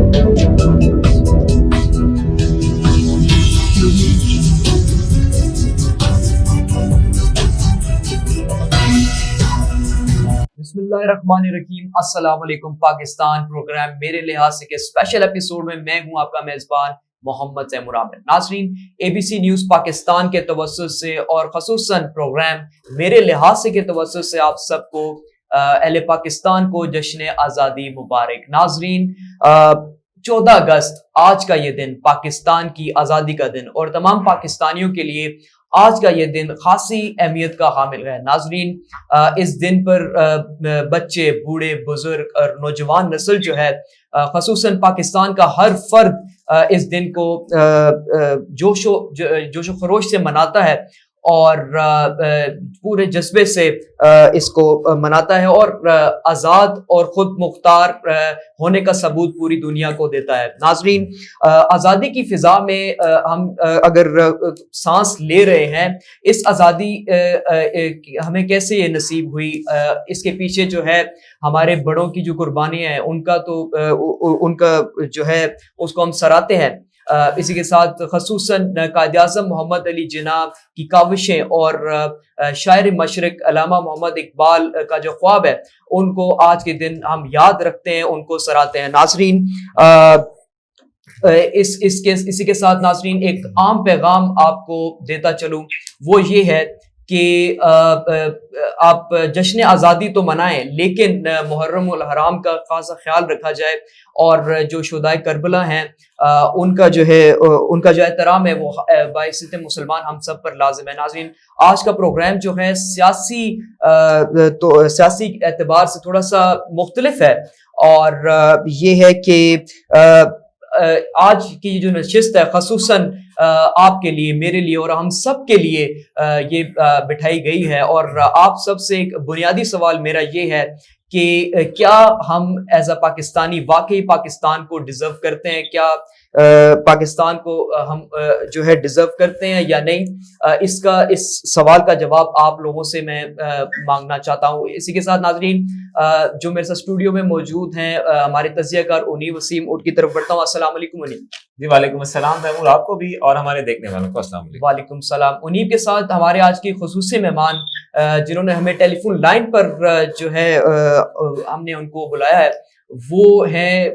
بسم اللہ الرحمن الرحیم. السلام علیکم پاکستان. پروگرام میرے لحاظ سے کے اسپیشل ایپیسوڈ میں ہوں آپ کا میزبان محمد تیمور عامر. ناظرین، اے بی سی نیوز پاکستان کے توسط سے اور خصوصاً پروگرام میرے لحاظ سے کے توسط سے آپ سب کو اہل پاکستان کو جشن آزادی مبارک. ناظرین، 14 اگست آج کا یہ دن پاکستان کی آزادی کا دن اور تمام پاکستانیوں کے لیے آج کا یہ دن خاصی اہمیت کا حامل ہے. ناظرین، اس دن پر بچے، بوڑھے، بزرگ اور نوجوان نسل جو ہے خصوصاً پاکستان کا ہر فرد اس دن کو جوش و خروش سے مناتا ہے اور پورے جذبے سے اس کو مناتا ہے اور آزاد اور خود مختار ہونے کا ثبوت پوری دنیا کو دیتا ہے. ناظرین، آزادی کی فضا میں ہم اگر سانس لے رہے ہیں، اس آزادی ہمیں کیسے یہ نصیب ہوئی، اس کے پیچھے جو ہے ہمارے بڑوں کی جو قربانیاں ہیں ان کا جو ہے اس کو ہم سراہتے ہیں. اسی کے ساتھ خصوصاً قائد اعظم محمد علی جناح کی کاوشیں اور شاعر مشرق علامہ محمد اقبال کا جو خواب ہے ان کو آج کے دن ہم یاد رکھتے ہیں، ان کو سراہتے ہیں. ناظرین، اسی کے ساتھ ناظرین ایک عام پیغام آپ کو دیتا چلوں، وہ یہ ہے کہ آپ جشن آزادی تو منائیں لیکن محرم الحرام کا خاصا خیال رکھا جائے اور جو شہدائے کربلا ہیں ان کا جو احترام ہے وہ باعث مسلمان ہم سب پر لازم ہے. ناظرین، آج کا پروگرام جو ہے سیاسی اعتبار سے تھوڑا سا مختلف ہے اور یہ ہے کہ آج کی جو نشست ہے خصوصاً آپ کے لیے، میرے لیے اور ہم سب کے لیے یہ بٹھائی گئی ہے اور آپ سب سے ایک بنیادی سوال میرا یہ ہے کہ کیا ہم ایز اے پاکستانی واقعی پاکستان کو ڈیزرو کرتے ہیں؟ کیا پاکستان کو ہم جو ہے ڈیزرو کرتے ہیں یا نہیں؟ اس سوال کا جواب آپ لوگوں سے میں مانگنا چاہتا ہوں. اسی کے ساتھ ناظرین، جو میرے ساتھ اسٹوڈیو میں موجود ہیں ہمارے تجزیہ کار انیب وسیم، ان کی طرف بڑھتا ہوں. السلام علیکم انیب. جی وعلیکم السلام تیمور، آپ کو بھی اور ہمارے دیکھنے والوں کو السلام علیکم. وعلیکم السلام. انیب کے ساتھ ہمارے آج کی خصوصی مہمان جنہوں نے ہمیں ٹیلی فون لائن پر جو ہے ہم نے ان کو بلایا ہے، وہ ہیں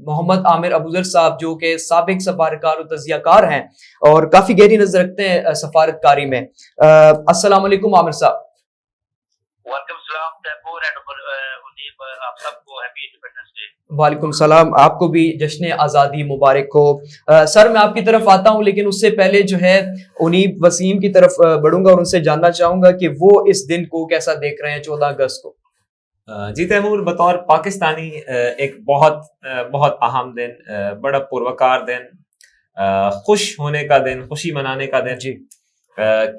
محمد عامر ابوذر صاحب، جو کہ سابق سفارتکار و تجزیہ کار ہیں اور کافی گہری نظر رکھتے ہیں سفارت کاری میں. السلام علیکم عامر صاحب. وعلیکم السلام تیمور اینڈ انیب، آپ سب کو ہیپی انڈیپینڈنس ڈے. وعلیکم السلام، آپ کو بھی جشن آزادی مبارک ہو. سر، میں آپ کی طرف آتا ہوں لیکن اس سے پہلے جو ہے انیب وسیم کی طرف بڑھوں گا اور ان سے جاننا چاہوں گا کہ وہ اس دن کو کیسا دیکھ رہے ہیں 14 اگست کو. جی تیمور، بطور پاکستانی ایک بہت اہم دن، بڑا پروکار دن، خوش ہونے کا دن، خوشی منانے کا دن. جی،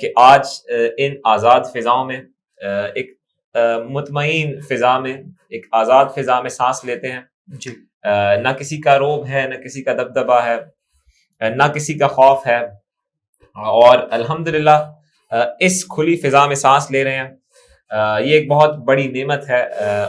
کہ آج ان آزاد فضاؤں میں، ایک مطمئن فضا میں، ایک آزاد فضا میں سانس لیتے ہیں. جی، نہ کسی کا روب ہے، نہ کسی کا دبدبا ہے، نہ کسی کا خوف ہے اور الحمدللہ اس کھلی فضا میں سانس لے رہے ہیں. یہ ایک بہت بڑی نعمت ہے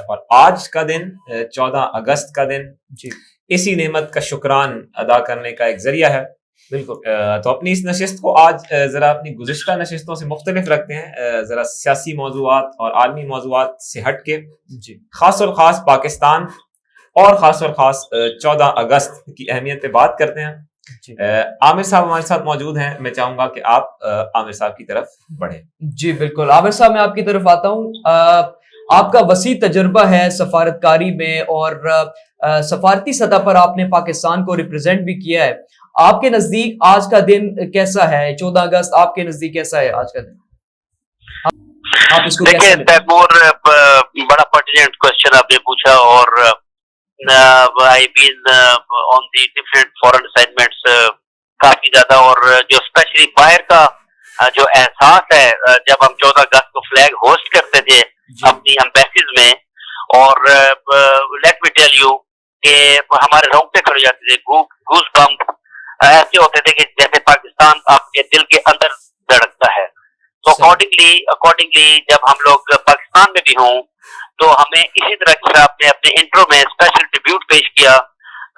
اور آج کا دن 14 اگست کا دن جی، اسی نعمت کا شکران ادا کرنے کا ایک ذریعہ ہے. بالکل. تو اپنی اس نشست کو آج ذرا اپنی گزشتہ نشستوں سے مختلف رکھتے ہیں، ذرا سیاسی موضوعات اور عالمی موضوعات سے ہٹ کے جی، خاص اور خاص پاکستان اور خاص اور خاص 14 اگست کی اہمیت پہ بات کرتے ہیں. جی، عامر صاحب ہمارے ساتھ موجود ہیں، میں چاہوں گا کہ آپ عامر صاحب کی طرف بڑھیں. جی بالکل. عامر صاحب، میں آپ کی طرف آتا ہوں. آپ کا وسیع تجربہ ہے سفارتکاری میں اور سفارتی سطح پر آپ نے پاکستان کو ریپرزینٹ بھی کیا ہے. آپ کے نزدیک آج کا دن کیسا ہے؟ 14 اگست آپ کے نزدیک کیسا ہے آج کا دن؟ آپ اس کو دیکھیں تیمور، بڑا پرٹیننٹ کوشچن آپ نے پوچھا اور آئی بین آن دی ڈفرینٹ فورن اسائنمنٹس کافی زیادہ، اور جو اسپیشلی باہر کا جو احساس ہے جب ہم 14 اگست کو فلیگ ہوسٹ کرتے تھے اپنی امبیسیز میں، اور لیٹ می ٹیل یو کہ ہمارے رونگٹے کھڑے جاتے تھے، گوز بمپ ایسے ہوتے تھے کہ جیسے پاکستان آپ کے دل کے اندر دھڑکتا ہے. تو اکارڈنگلی جب ہم لوگ پاکستان میں بھی ہوں تو ہمیں اسی طرح کی آپ نے اپنے انٹرو میں اسپیشل ٹریبیوٹ پیش کیا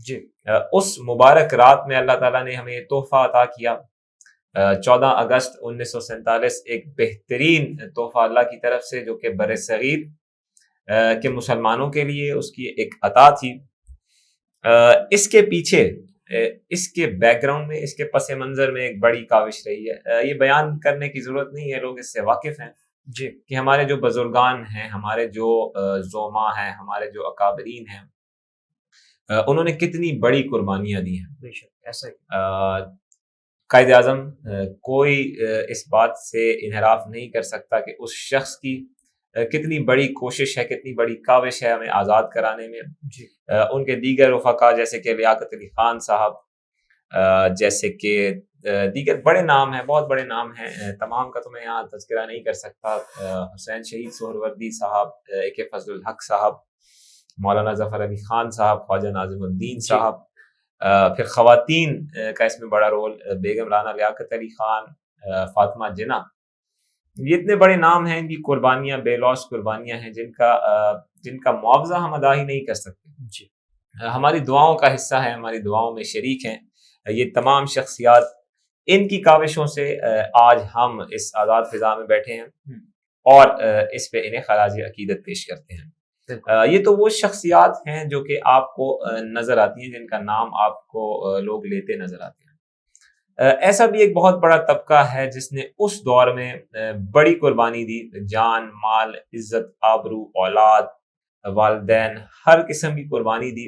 جی اس مبارک رات میں اللہ تعالیٰ نے ہمیں تحفہ عطا کیا. 14 اگست 1947 ایک بہترین تحفہ اللہ کی طرف سے جو کہ بر صغیر کے مسلمانوں کے لیے اس کی ایک عطا تھی. اس کے پیچھے اس کے بیک گراؤنڈ میں اس کے پس منظر میں ایک بڑی کاوش رہی ہے. یہ بیان کرنے کی ضرورت نہیں ہے, لوگ اس سے واقف ہیں جی کہ ہمارے جو بزرگان ہیں, ہمارے جو زعما ہیں, ہمارے جو اکابرین ہیں, انہوں نے کتنی بڑی قربانیاں دی ہیں. بے شک ایسا ہی. قائد اعظم کوئی اس بات سے انحراف نہیں کر سکتا کہ اس شخص کی کتنی بڑی کوشش ہے, کتنی بڑی کاوش ہے ہمیں آزاد کرانے میں. جی ان کے دیگر رفقا جیسے کہ لیاقت علی خان صاحب, جیسے کہ دیگر بڑے نام ہیں, بہت بڑے نام ہیں, تمام کا تو میں یہاں تذکرہ نہیں کر سکتا. حسین شہید سہروردی صاحب, اے کے فضل الحق صاحب, مولانا ظفر علی خان صاحب, خواجہ ناظم الدین صاحب, پھر خواتین کا اس میں بڑا رول, بیگم رانا لیاقت علی خان, فاطمہ جناح. یہ اتنے بڑے نام ہیں, ان کی قربانیاں بے لوث قربانیاں ہیں جن کا معاوضہ ہم ادا ہی نہیں کر سکتے. جی ہماری دعاؤں کا حصہ ہیں, ہماری دعاؤں میں شریک ہیں یہ تمام شخصیات. ان کی کاوشوں سے آج ہم اس آزاد فضا میں بیٹھے ہیں اور اس پہ انہیں خراج عقیدت پیش کرتے ہیں. یہ تو وہ شخصیات ہیں جو کہ آپ کو نظر آتی ہیں, جن کا نام آپ کو لوگ لیتے نظر آتے ہیں. ایسا بھی ایک بہت بڑا طبقہ ہے جس نے اس دور میں بڑی قربانی دی, جان, مال, عزت, آبرو, اولاد, والدین, ہر قسم کی قربانی دی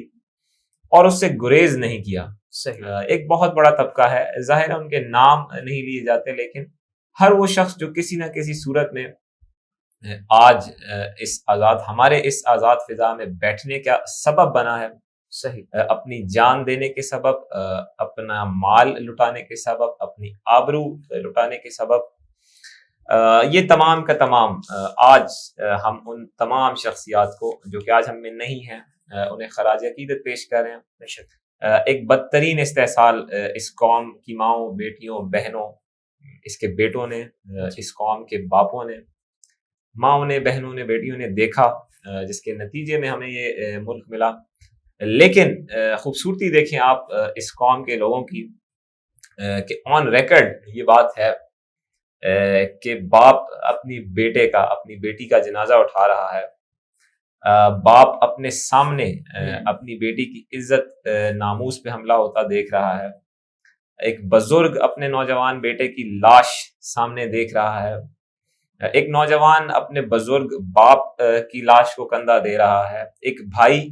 اور اس سے گریز نہیں کیا. صحیح. ایک بہت بڑا طبقہ ہے. ظاہر ہے ان کے نام نہیں لیے جاتے, لیکن ہر وہ شخص جو کسی نہ کسی صورت میں آج ہمارے اس آزاد فضا میں بیٹھنے کا سبب بنا ہے. صحیح. اپنی جان دینے کے سبب, اپنا مال لٹانے کے سبب, اپنی آبرو لٹانے کے سبب, یہ تمام کا تمام آج ہم ان تمام شخصیات کو جو کہ آج ہم میں نہیں ہیں انہیں خراج عقیدت پیش کر رہے ہیں. بے شک. ایک بدترین استحصال اس قوم کی ماؤں, بیٹیوں, بہنوں, اس کے بیٹوں نے, اس قوم کے باپوں نے, ماؤں نے, بہنوں نے, بیٹیوں نے دیکھا, جس کے نتیجے میں ہمیں یہ ملک ملا. لیکن خوبصورتی دیکھیں آپ اس قوم کے لوگوں کی کہ آن ریکارڈ یہ بات ہے کہ باپ اپنی بیٹے کا, اپنی بیٹی کا جنازہ اٹھا رہا ہے, باپ اپنے سامنے اپنی بیٹی کی عزت ناموس پہ حملہ ہوتا دیکھ رہا ہے, ایک بزرگ اپنے نوجوان بیٹے کی لاش سامنے دیکھ رہا ہے, ایک نوجوان اپنے بزرگ باپ کی لاش کو کندھا دے رہا ہے, ایک بھائی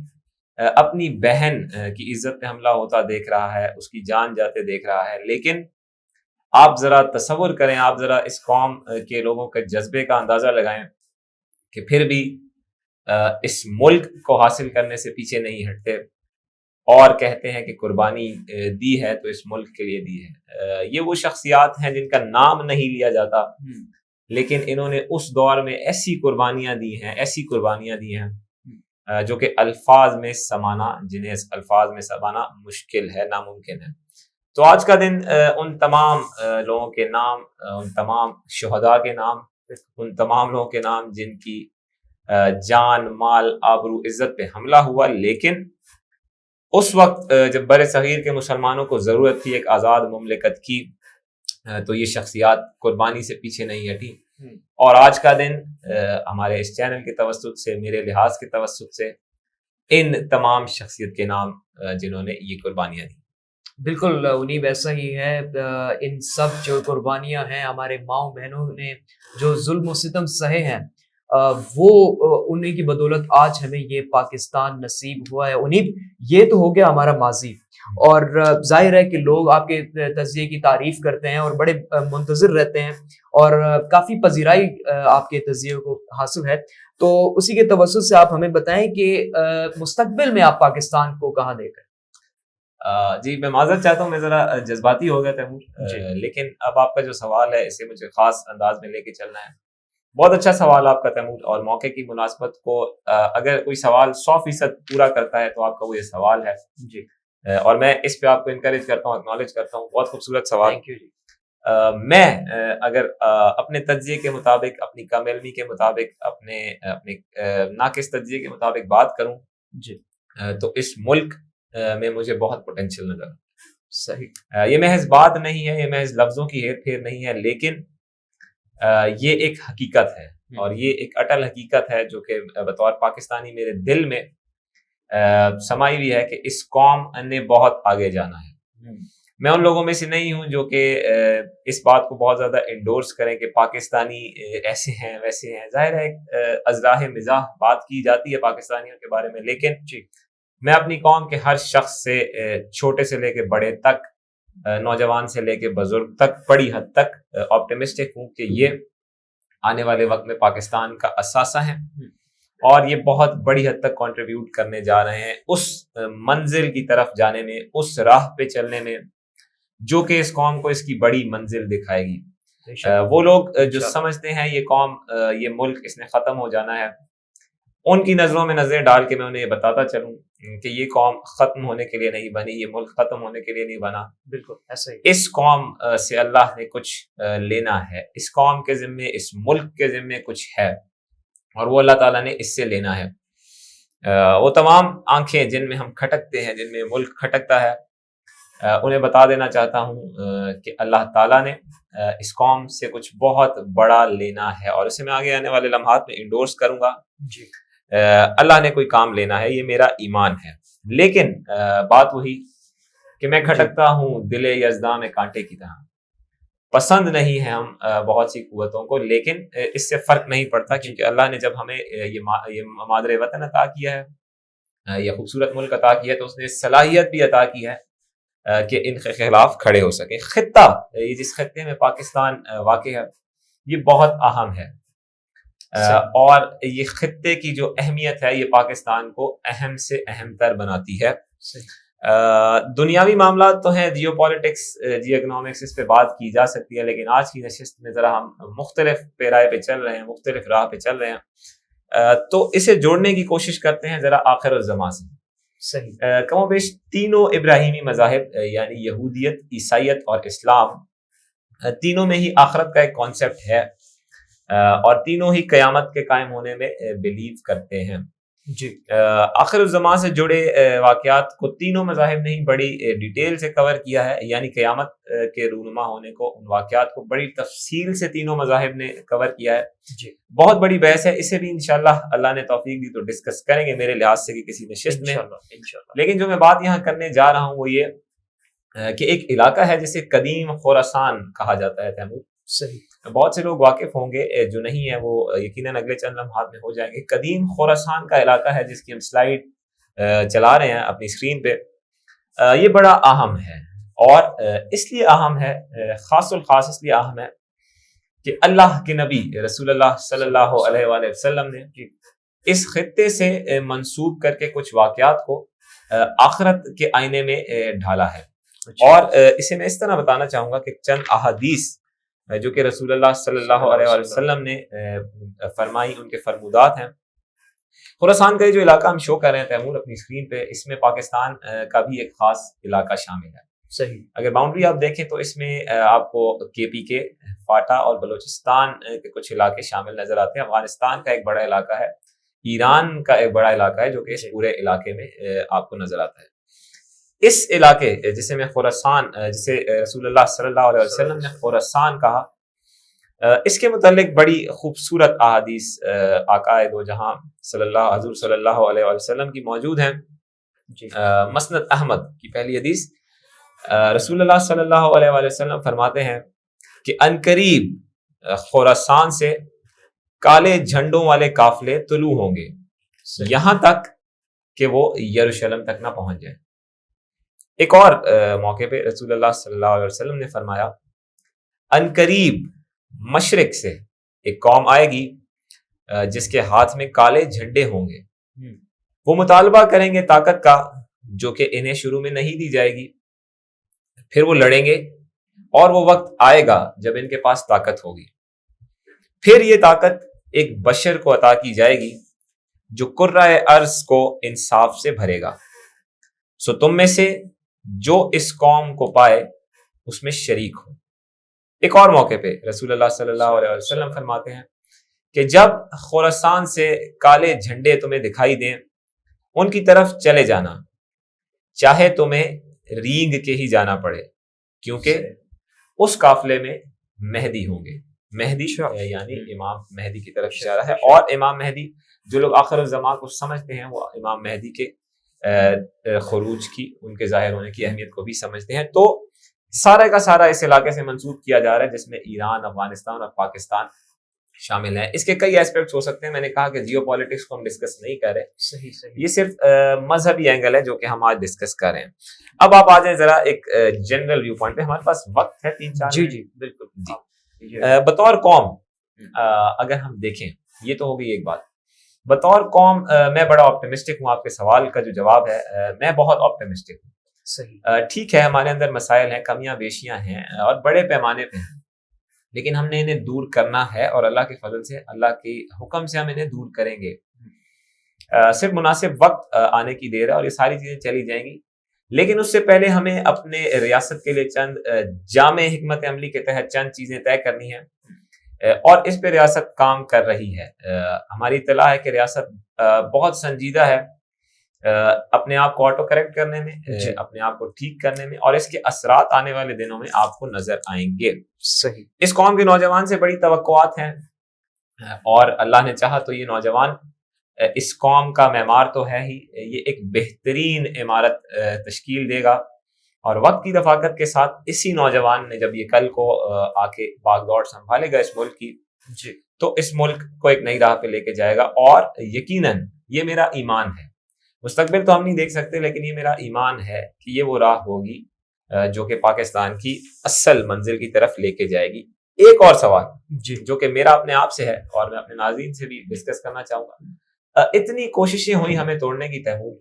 اپنی بہن کی عزت پہ حملہ ہوتا دیکھ رہا ہے, اس کی جان جاتے دیکھ رہا ہے. لیکن آپ ذرا تصور کریں, آپ ذرا اس قوم کے لوگوں کے جذبے کا اندازہ لگائیں کہ پھر بھی اس ملک کو حاصل کرنے سے پیچھے نہیں ہٹتے اور کہتے ہیں کہ قربانی دی ہے تو اس ملک کے لیے دی ہے. یہ وہ شخصیات ہیں جن کا نام نہیں لیا جاتا, لیکن انہوں نے اس دور میں ایسی قربانیاں دی ہیں جو کہ الفاظ میں سمانا, جنہیں الفاظ میں سمانا مشکل ہے, ناممکن ہے. تو آج کا دن ان تمام لوگوں کے نام, ان تمام شہداء کے نام, ان تمام لوگوں کے نام جن کی جان, مال, آبرو, عزت پہ حملہ ہوا, لیکن اس وقت جب بر صغیر کے مسلمانوں کو ضرورت تھی ایک آزاد مملکت کی, تو یہ شخصیات قربانی سے پیچھے نہیں ہٹی. اور آج کا دن ہمارے اس چینل کے توسط سے, میرے لحاظ کے توسط سے, ان تمام شخصیت کے نام جنہوں نے یہ قربانیاں دی. بالکل انہیں ویسا ہی ہے. ان سب جو قربانیاں ہیں, ہمارے ماؤں بہنوں نے جو ظلم و ستم سہے ہیں, وہ انہیں کی بدولت آج ہمیں یہ پاکستان نصیب ہوا ہے. انہیں یہ تو ہو گیا ہمارا ماضی, اور ظاہر ہے کہ لوگ آپ کے تجزیے کی تعریف کرتے ہیں اور بڑے منتظر رہتے ہیں, اور کافی پذیرائی آپ کے تجزیے کو حاصل ہے. تو اسی کے توسط سے آپ ہمیں بتائیں کہ مستقبل میں آپ پاکستان کو کہاں دیکھ رہے ہیں؟ جی میں معذرت چاہتا ہوں, میں ذرا جذباتی ہو گیا تیمور, لیکن اب آپ کا جو سوال ہے اسے مجھے خاص انداز میں لے کے چلنا ہے. بہت اچھا سوال آپ کا تیمور, اور موقع کی مناسبت کو اگر کوئی سوال 100% پورا کرتا ہے تو آپ کا وہ یہ سوال ہے. جی, اور میں اس پہ آپ کو انکریج کرتا ہوں, اکنالج کرتا ہوں. بہت خوبصورت سوال. Thank you. جی, میں اگر اپنے تجزیے کے مطابق, اپنی کم علمی کے مطابق, اپنے ناقص تجزیے کے مطابق بات کروں, جی, تو اس ملک میں مجھے بہت پوٹینشیل نظر صحیح. یہ محض بات نہیں ہے، یہ محض لفظوں کی ہیر پھیر نہیں ہے، لیکن یہ ایک حقیقت ہے، اور یہ ایک اٹل حقیقت ہے جو کہ بطور پاکستانی میرے دل میں سمائی ہوئی ہے کہ اس قوم نے بہت آگے جانا ہے. میں ان لوگوں میں سے نہیں ہوں جو کہ اس بات کو بہت زیادہ انڈورس کریں کہ پاکستانی ایسے ہیں ویسے ہیں. ظاہر ہے ایک ازراہ مزاح بات کی جاتی ہے پاکستانیوں کے بارے میں، لیکن میں اپنی قوم کے ہر شخص سے، چھوٹے سے لے کے بڑے تک، نوجوان سے لے کے بزرگ تک، بڑی حد تک آپٹیمسٹک ہوں کہ یہ آنے والے وقت میں پاکستان کا اثاثہ ہے، اور یہ بہت بڑی حد تک کنٹریبیوٹ کرنے جا رہے ہیں اس منزل کی طرف جانے میں، اس راہ پہ چلنے میں جو کہ اس قوم کو اس کی بڑی منزل دکھائے گی. وہ لوگ جو سمجھتے ہیں یہ قوم، یہ ملک اس نے ختم ہو جانا ہے، ان کی نظروں میں نظریں ڈال کے میں انہیں یہ بتاتا چلوں کہ یہ قوم ختم ہونے کے لیے نہیں بنی، یہ ملک ختم ہونے کے لیے نہیں بنا. بالکل ایسا ہی. اس قوم سے اللہ نے کچھ لینا ہے، اس قوم کے ذمے، اس ملک کے ذمے کچھ ہے، اور وہ اللہ تعالیٰ نے اس سے لینا ہے. وہ تمام آنکھیں جن میں ہم کھٹکتے ہیں، جن میں ملک کھٹکتا ہے، انہیں بتا دینا چاہتا ہوں کہ اللہ تعالیٰ نے اس قوم سے کچھ بہت بڑا لینا ہے، اور اسے میں آگے آنے والے لمحات میں انڈورس کروں گا. اللہ نے کوئی کام لینا ہے، یہ میرا ایمان ہے. لیکن بات وہی کہ میں کھٹکتا ہوں دل یزداں میں کانٹے کی طرح. پسند نہیں ہے ہم بہت سی قوتوں کو، لیکن اس سے فرق نہیں پڑتا، کیونکہ اللہ نے جب ہمیں یہ مادر وطن عطا کیا ہے، یہ خوبصورت ملک عطا کیا ہے، تو اس نے صلاحیت بھی عطا کی ہے کہ ان کے خلاف کھڑے ہو سکیں. خطہ، یہ جس خطے میں پاکستان واقع ہے، یہ بہت اہم ہے، اور یہ خطے کی جو اہمیت ہے یہ پاکستان کو اہم سے اہم تر بناتی ہے. دنیاوی معاملات تو ہیں، جیو پالیٹکس، جیو اکنامکس، اس پہ بات کی جا سکتی ہے، لیکن آج کی نشست میں ذرا ہم مختلف پیرائے پہ چل رہے ہیں، مختلف راہ پہ چل رہے ہیں، تو اسے جوڑنے کی کوشش کرتے ہیں ذرا آخر الزمان سے. صحیح. کم و بیش تینوں ابراہیمی مذاہب، یعنی یہودیت، عیسائیت اور اسلام، تینوں میں ہی آخرت کا ایک کانسیپٹ ہے، اور تینوں ہی قیامت کے قائم ہونے میں بلیو کرتے ہیں. جی. آخر الزمان سے جڑے واقعات کو تینوں مذاہب نے ہی بڑی ڈیٹیل سے کور کیا ہے، یعنی قیامت کے رونما ہونے کو، ان واقعات کو بڑی تفصیل سے تینوں مذاہب نے کور کیا ہے. جی. بہت بڑی بحث ہے، اسے بھی انشاءاللہ اللہ نے توفیق دی تو ڈسکس کریں گے میرے لحاظ سے کسی نشست میں. لیکن جو میں بات یہاں کرنے جا رہا ہوں وہ یہ کہ ایک علاقہ ہے جسے قدیم خراسان کہا جاتا ہے. تیمور، صحیح. بہت سے لوگ واقف ہوں گے، جو نہیں ہے وہ یقیناً اگلے چند لمحات میں ہو جائیں گے. قدیم خراسان کا علاقہ ہے جس کی ہم سلائیڈ چلا رہے ہیں اپنی اسکرین پہ. یہ بڑا اہم ہے، اور اس لیے اہم ہے، خاص الخاص اس لیے اہم ہے کہ اللہ کے نبی رسول اللہ صلی اللہ علیہ وآلہ وسلم نے اس خطے سے منسوب کر کے کچھ واقعات کو آخرت کے آئینے میں ڈھالا ہے. اور اسے میں اس طرح بتانا چاہوں گا کہ چند احادیث جو کہ رسول اللہ صلی اللہ علیہ وآلہ وسلم نے فرمائی، ان کے فرمودات ہیں. خراسان کا یہ جو علاقہ ہم شو کر رہے ہیں تیمور اپنی اسکرین پہ، اس میں پاکستان کا بھی ایک خاص علاقہ شامل ہے. صحیح. اگر باؤنڈری آپ دیکھیں تو اس میں آپ کو KP کے فاٹا اور بلوچستان کے کچھ علاقے شامل نظر آتے ہیں. افغانستان کا ایک بڑا علاقہ ہے، ایران کا ایک بڑا علاقہ ہے جو کہ اس پورے علاقے میں آپ کو نظر آتا ہے. اس علاقے جسے میں خراسان، جسے رسول اللہ صلی اللہ علیہ وسلم نے خراسان کہا، اس کے متعلق بڑی خوبصورت احادیث آقا دو جہاں حضور صلی اللہ علیہ وسلم کی موجود ہیں. مسند احمد کی پہلی حدیث، رسول اللہ صلی اللہ علیہ وسلم فرماتے ہیں کہ عنقریب خراسان سے کالے جھنڈوں والے قافلے طلوع ہوں گے، یہاں تک کہ وہ یروشلم تک نہ پہنچ جائیں. ایک اور موقع پہ رسول اللہ صلی اللہ علیہ وسلم نے فرمایا، عنقریب مشرق سے ایک قوم آئے گی جس کے ہاتھ میں کالے جھنڈے ہوں گے، وہ مطالبہ کریں گے طاقت کا جو کہ انہیں شروع میں نہیں دی جائے گی، پھر وہ لڑیں گے، اور وہ وقت آئے گا جب ان کے پاس طاقت ہوگی، پھر یہ طاقت ایک بشر کو عطا کی جائے گی جو کرۂ ارض کو انصاف سے بھرے گا. سو تم میں سے جو اس قوم کو پائے اس میں شریک ہو. ایک اور موقع پہ رسول اللہ صلی اللہ علیہ وسلم فرماتے ہیں کہ جب خراسان سے کالے جھنڈے تمہیں دکھائی دیں ان کی طرف چلے جانا، چاہے تمہیں رینگ کے ہی جانا پڑے کیونکہ اس قافلے میں مہدی ہوں گے. مہدی یعنی امام مہدی کی طرف اشارہ ہے. اور امام مہدی جو لوگ آخر الزمان کو سمجھتے ہیں وہ امام مہدی کے خروج کی, ان کے ظاہر ہونے کی اہمیت کو بھی سمجھتے ہیں. تو سارا کا سارا اس علاقے سے منسوب کیا جا رہا ہے جس میں ایران, افغانستان اور پاکستان شامل ہیں. اس کے کئی ایسپیکٹس ہو سکتے ہیں. میں نے کہا کہ جیو پالیٹکس کو ہم ڈسکس نہیں کر رہے, صحیح یہ صرف مذہبی اینگل ہے جو کہ ہم آج ڈسکس کر رہے ہیں. اب آپ آ جائیں ذرا ایک جنرل ویو پوائنٹ پہ. ہمارے پاس وقت ہے 3-4 جی بالکل جی. بطور قوم اگر ہم دیکھیں, یہ تو ہوگی ایک بات. بطور قوم میں بڑا آپٹیمسٹک ہوں. آپ کے سوال کا جو جواب ہے, میں بہت آپٹیمسٹک ہوں. صحیح ٹھیک ہے, ہمارے اندر مسائل ہیں, کمیاں بیشیاں ہیں اور بڑے پیمانے پہ ہیں, لیکن ہم نے انہیں دور کرنا ہے اور اللہ کے فضل سے, اللہ کے حکم سے ہم انہیں دور کریں گے. صرف مناسب وقت آنے کی دیر ہے اور یہ ساری چیزیں چلی جائیں گی. لیکن اس سے پہلے ہمیں اپنے ریاست کے لیے چند جامع حکمت عملی کے تحت چند چیزیں طے کرنی ہیں, اور اس پہ ریاست کام کر رہی ہے. ہماری اطلاع ہے کہ ریاست بہت سنجیدہ ہے اپنے آپ کو آٹو کریکٹ کرنے میں, اپنے آپ کو ٹھیک کرنے میں, اور اس کے اثرات آنے والے دنوں میں آپ کو نظر آئیں گے. صحیح. اس قوم کے نوجوان سے بڑی توقعات ہیں, اور اللہ نے چاہا تو یہ نوجوان اس قوم کا معمار تو ہے ہی, یہ ایک بہترین عمارت تشکیل دے گا. اور وقت کی رفاقت کے ساتھ اسی نوجوان نے جب یہ کل کو آ کے باغ دوڑ سنبھالے گا اس ملک کی, تو اس ملک کو ایک نئی راہ پہ لے کے جائے گا. اور یقیناً یہ میرا ایمان ہے, مستقبل تو ہم نہیں دیکھ سکتے, لیکن یہ میرا ایمان ہے کہ یہ وہ راہ ہوگی جو کہ پاکستان کی اصل منزل کی طرف لے کے جائے گی. ایک اور سوال جو کہ میرا اپنے آپ سے ہے اور میں اپنے ناظرین سے بھی ڈسکس کرنا چاہوں گا. اتنی کوششیں ہوئی ہمیں توڑنے کی تحمل,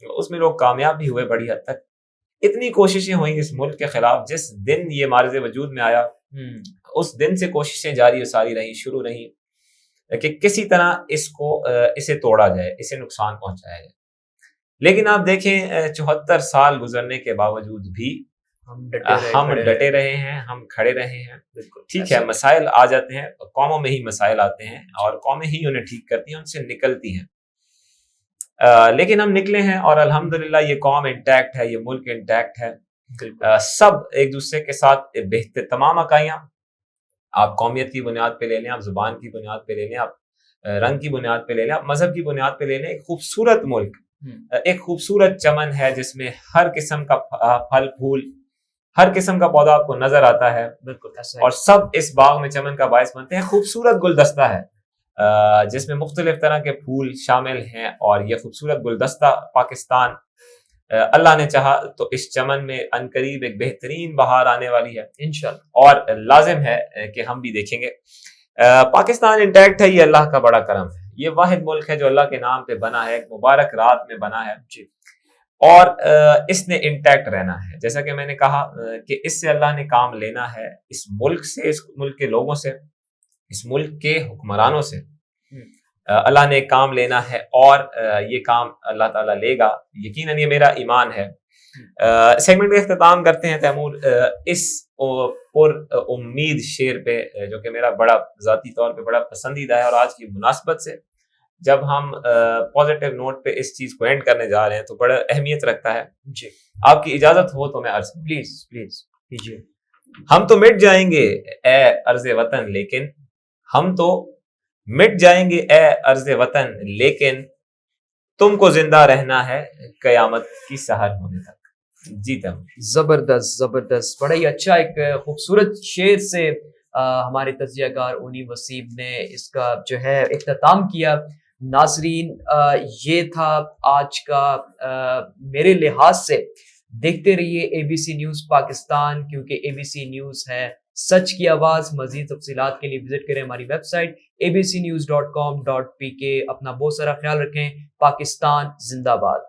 اس میں لوگ کامیاب بھی ہوئے بڑی حد تک. اتنی کوششیں ہوئیں اس ملک کے خلاف, جس دن یہ معرض وجود میں آیا اس دن سے کوششیں جاری و ساری رہیں, شروع رہیں کہ کسی طرح اسے توڑا جائے, اسے نقصان پہنچایا جائے. لیکن آپ دیکھیں 74 سال گزرنے کے باوجود بھی ہم ڈٹے رہے ہیں, ہم کھڑے رہے ہیں. ٹھیک ہے, مسائل آ جاتے ہیں, قوموں میں ہی مسائل آتے ہیں اور قومیں ہی انہیں ٹھیک کرتی ہیں, ان سے نکلتی ہیں. لیکن ہم نکلے ہیں اور الحمدللہ یہ قوم انٹیکٹ ہے, یہ ملک انٹیکٹ ہے. سب ایک دوسرے کے ساتھ بہتر, تمام اکائیاں آپ قومیت کی بنیاد پہ لے لیں, آپ زبان کی بنیاد پہ لے لیں, آپ رنگ کی بنیاد پہ لے لیں, آپ مذہب کی بنیاد پہ لے لیں, ایک خوبصورت ملک, ایک خوبصورت چمن ہے جس میں ہر قسم کا پھل پھول, ہر قسم کا پودا آپ کو نظر آتا ہے. اور سب اس باغ میں چمن کا باعث بنتے ہیں. خوبصورت گلدستہ ہے جس میں مختلف طرح کے پھول شامل ہیں, اور یہ خوبصورت گلدستہ پاکستان, اللہ نے چاہا تو اس چمن میں عنقریب ایک بہترین بہار آنے والی ہے انشاءاللہ, اور لازم ہے کہ ہم بھی دیکھیں گے. پاکستان انٹیکٹ ہے, یہ اللہ کا بڑا کرم ہے. یہ واحد ملک ہے جو اللہ کے نام پہ بنا ہے, ایک مبارک رات میں بنا ہے, اور اس نے انٹیکٹ رہنا ہے. جیسا کہ میں نے کہا کہ اس سے اللہ نے کام لینا ہے, اس ملک سے, اس ملک کے لوگوں سے, اس ملک کے حکمرانوں سے اللہ نے کام لینا ہے, اور یہ کام اللہ تعالیٰ لے گا. یقیناً یہ میرا ایمان ہے. سیگمنٹ کا اختتام کرتے ہیں تیمور اس پر امید شعر پہ, جو کہ میرا بڑا ذاتی طور پہ بڑا پسندیدہ ہے, اور آج کی مناسبت سے جب ہم پازیٹیو نوٹ پہ اس چیز کو اینڈ کرنے جا رہے ہیں تو بڑا اہمیت رکھتا ہے. جی آپ کی اجازت ہو تو میں عرض, پلیز کیجیے. ہم تو مٹ جائیں گے اے ارض وطن, لیکن ہم تو مٹ جائیں گے اے ارض وطن, لیکن تم کو زندہ رہنا ہے قیامت کی سحر ہونے تک. جی تم زبردست زبردست, بڑا ہی اچھا ایک خوبصورت شعر سے ہمارے تجزیہ کار اونی وسیم نے اس کا جو ہے اختتام کیا. ناظرین, یہ تھا آج کا میرے لحاظ سے. دیکھتے رہیے اے بی سی نیوز پاکستان, کیونکہ اے بی سی نیوز ہے سچ کی آواز. مزید تفصیلات کے لیے وزٹ کریں ہماری ویب سائٹ abcnews.com.pk. اپنا بہت سارا خیال رکھیں. پاکستان زندہ باد.